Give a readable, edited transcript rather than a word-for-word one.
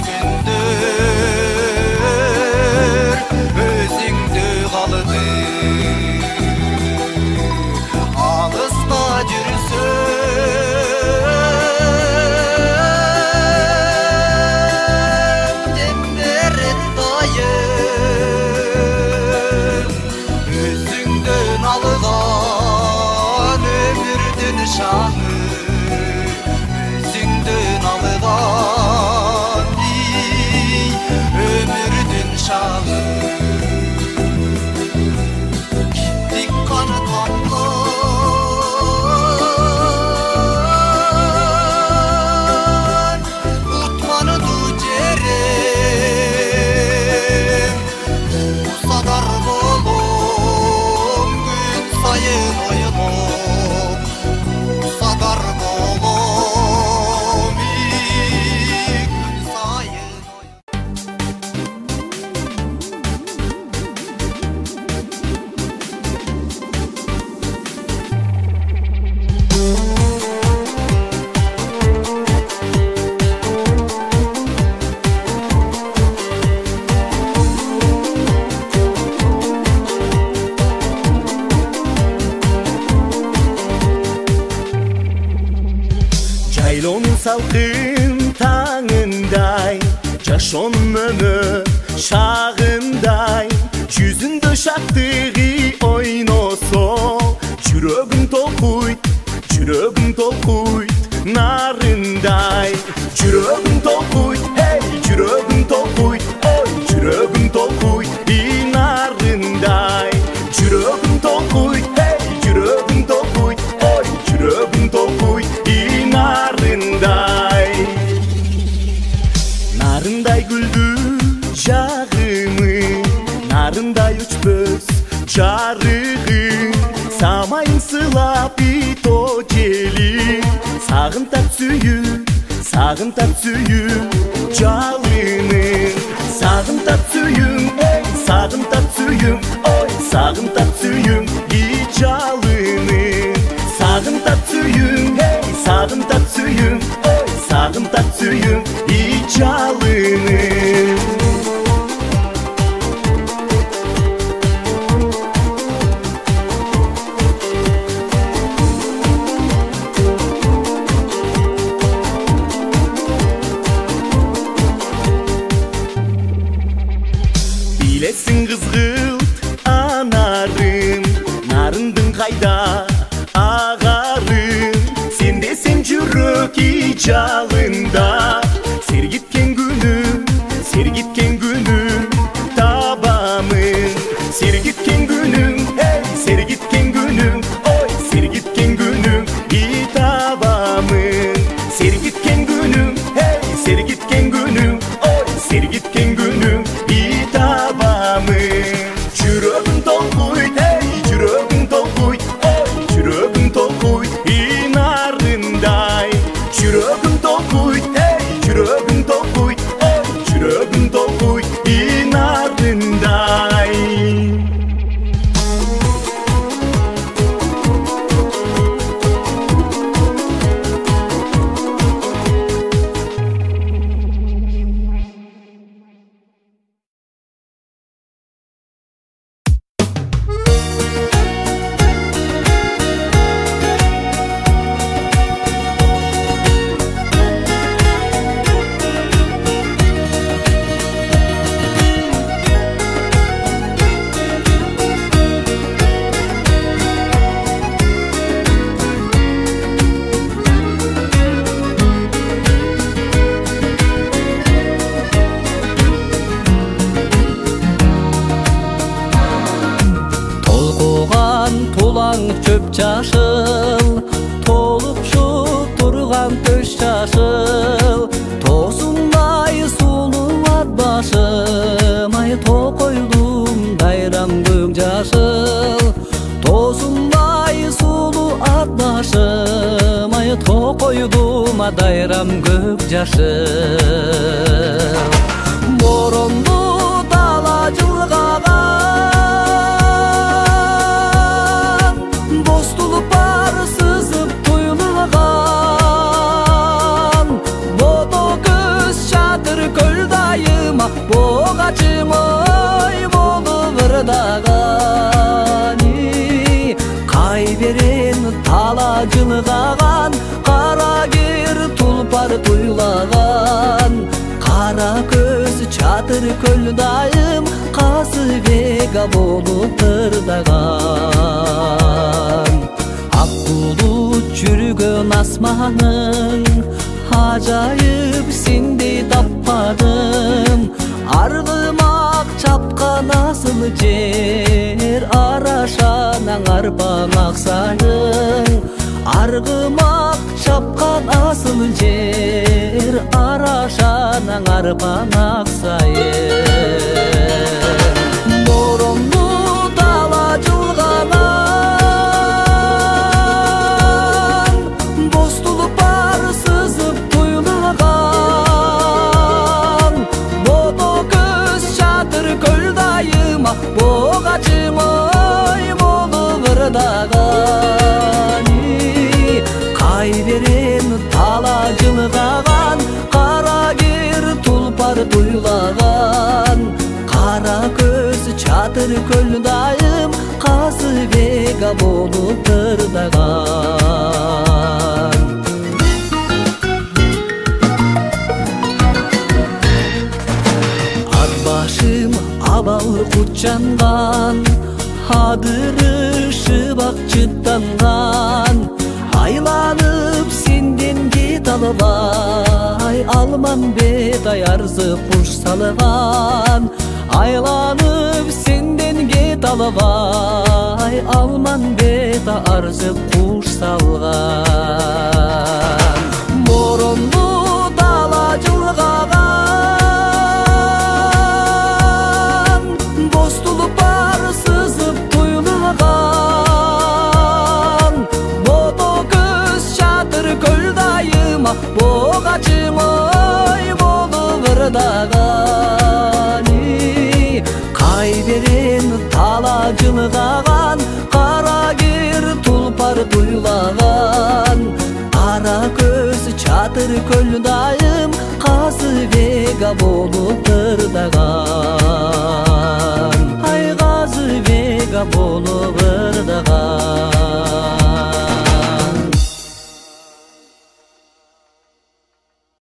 күндөр өзүңдү калды алыста жүрсөм демдер дайым өзүңдөн алган өмүрдүн шаңы өзүңдөн алган өмүрдүн шаңы киттик каны тамган утманду жерем усадар болом күн сайын ойлоп усадар болом күн сайын Жайлонун салкын таңындай жашоонун өмүр шагындай жүзүндө шаттыгы ойносо жүрөгүң толкуйт нарындай жүрөгүң толкуйт эй жүрөгүң толкуйт ой жүрөгүң толкуйт нарындай жүрөгүң толкуйт эй жүрөгүң толкуйт ой жүрөгүң толкуйт нарындай гүлдү жагымы нарындай өчпөс жарыгы самайын сылап ито жели сагынтап сүйүп жалынын сагынтап сүйүң эй сагынтап сүйүң ой сагынтап сүйүң жалынын сагынтап сүйүң эй сагынтап сүйүң ой сагынтап сүйүң жалынын билесиң кызгылт анарын нарындын кайда агарын сен десең жүрөк жалында сергиткен күнүм табамын сергиткен күнүм эй сергиткен күнүм ой сергиткен күнүм табамын сергиткен күнүм эй сергиткен күнүм ой сергиткен күнүм табамын жүрөгүң толкуйт эй жүрөгүң толкуйт ой жүрөгүң толкуйт нарындай жүрөгүң толкуйт эй жүрөгүң толкуйт ой жүрөгүң толкуйт нарындай чөп жашыл толукшу турган төш жашыл тосунбай сулуу ат башым ай токойлум дайрам көк жашыл тосунбай сулуу ат башым ай токойлум дайрам көк жашыл боронду дала жылгаган боз тулпар сызып туйлаган бото көз чатыр көл көз чатыр көл дайым казы вега болуп тырдаган ак булут жүргөн асманың ажайып сендей таппадым аргымак чапкан асыл жер арашанаң арбаң аксайын аргымак чапкан асыл жер арашанаң арбаң аксайын боронду дала жылгаган боз тулпар сызып туйлаган бодо көз чатыр көл дайыма богачымай болуп ырдаган кай берен тала жылгаган кара кер тулпар туйлаган кара көз чатыр көл дайым казы вега болуп тырдаган ат башым абал кутчанган адырышып ак чыттанган айланып сенден кет албай алман бет аярзып куш салган айланып сенден кет албай алман бет арзып куш салган боронду дала жылгаган боз тулпар сызып туйлаган бодо көз чатыр көл дайыма богачымай болуп ырдаган кай берен тала жылгаган кара кер тулпар туйлаган кара көз чатыр көл дайым казы вега болуп тырдаган